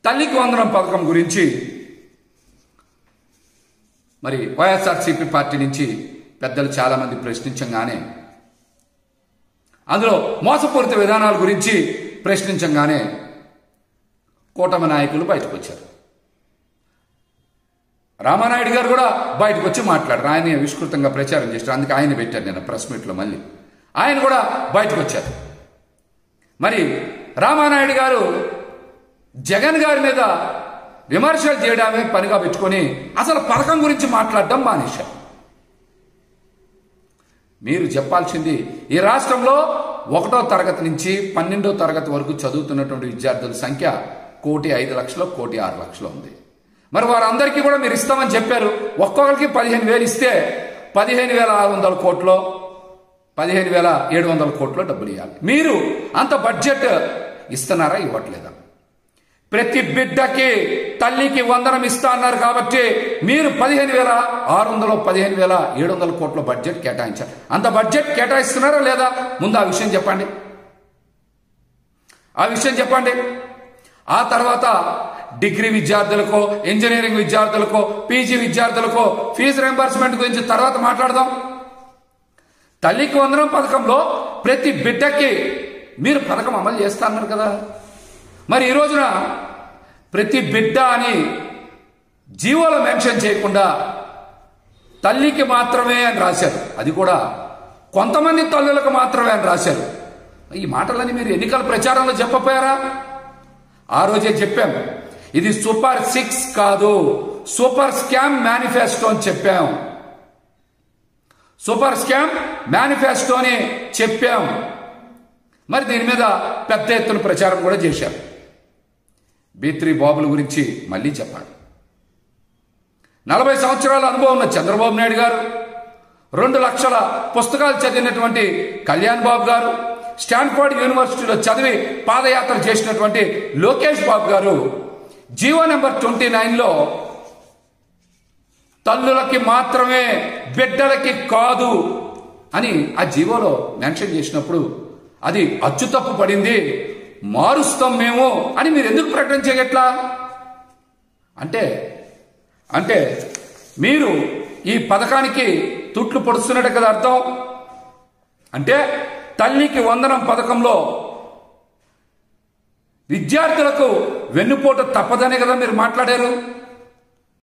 తల్లికి వందనం పథకం గురించి మరి వైఎస్ఆర్సీపీ పార్టీ నుంచి పెద్దలు చాలామంది ప్రశ్నించగానే, అందులో మోసపూరిత విధానాల గురించి ప్రశ్నించగానే కూటమి నాయకులు బయటకు వచ్చారు. రామానాయుడు గారు కూడా బయటకు వచ్చి మాట్లాడారు. ఆయన విస్తృతంగా ప్రచారం చేశారు. అందుకే ఆయన పెట్టారు నిన్న ప్రెస్ మీట్లో. మళ్ళీ ఆయన కూడా బయటకు వచ్చారు. మరి రామానాయుడు గారు జగన్ గారి మీద విమర్శలు చేయడమే పనిగా పెట్టుకొని అసలు పథకం గురించి మాట్లాడడం మానేశారు. మీరు చెప్పాల్సింది, ఈ రాష్ట్రంలో 1వ తరగతి నుంచి 12వ తరగతి వరకు చదువుతున్నటువంటి విద్యార్థుల సంఖ్య 1,05,00,000, 1,06,00,000 ఉంది. మరి వారందరికీ కూడా మీరు ఇస్తామని చెప్పారు. ఒక్కొక్కరికి 15,000 ఇస్తే 15,600 కోట్లు, 15,700 కోట్లు డబ్బులు ఇవ్వాలి. మీరు అంత బడ్జెట్ ఇస్తున్నారా, ఇవ్వట్లేదా? ప్రతి బిడ్డకి తల్లికి వందనం ఇస్తా అన్నారు కాబట్టి మీరు 15,600, 15,700 కోట్ల బడ్జెట్ కేటాయించారు. అంత బడ్జెట్ కేటాయిస్తున్నారా లేదా? ముందు ఆ విషయం చెప్పండి. ఆ తర్వాత డిగ్రీ విద్యార్థులకో, ఇంజనీరింగ్ విద్యార్థులకో, పీజీ విద్యార్థులకో ఫీజు రింబర్స్మెంట్ గురించి తర్వాత మాట్లాడదాం. తల్లికి వందనం పథకంలో ప్రతి బిడ్డకి మీరు పథకం అమలు చేస్తా అన్నారు కదా. మరి ఈ రోజున ప్రతి బిడ్డ అని జీవోలో మెన్షన్ చేయకుండా తల్లికి మాత్రమే అని రాశారు. అది కూడా కొంతమంది తల్లులకు మాత్రమే అని రాశారు. ఈ మాటలని మీరు ఎన్నికల ప్రచారంలో చెప్పపోయారా? ఆ రోజే చెప్పాం, ఇది సూపర్ 6 కాదు, సూపర్ స్కామ్ మేనిఫెస్టో అని చెప్పాం. సూపర్ స్కామ్ మేనిఫెస్టో అని చెప్పాం. మరి దీని మీద పెద్ద ఎత్తున ప్రచారం కూడా చేశారు. B3 బాబుల గురించి మళ్ళీ చెప్పాలి. 40 సంవత్సరాల అనుభవం ఉన్న చంద్రబాబు నాయుడు గారు, 2 లక్షల పుస్తకాలు చదివినటువంటి కళ్యాణ్ బాబు గారు, స్టాన్ఫోర్డ్ యూనివర్సిటీలో చదివి పాదయాత్ర చేసినటువంటి లోకేష్ బాబు గారు జీవో నెంబర్ 29లో తల్లులకి మాత్రమే, బిడ్డలకి కాదు అని ఆ జీవోలో మెన్షన్ చేసినప్పుడు అది అచ్చుతప్పు పడింది, మారుస్తాం మేము అని మీరు ఎందుకు ప్రకటన చేయట్లా? అంటే మీరు ఈ పథకానికి తుట్లు పొడుస్తున్నట్టు కదా అర్థం. అంటే తల్లికి వందనం పథకంలో విద్యార్థులకు వెన్నుపోటు తప్పదనే కదా మీరు మాట్లాడారు.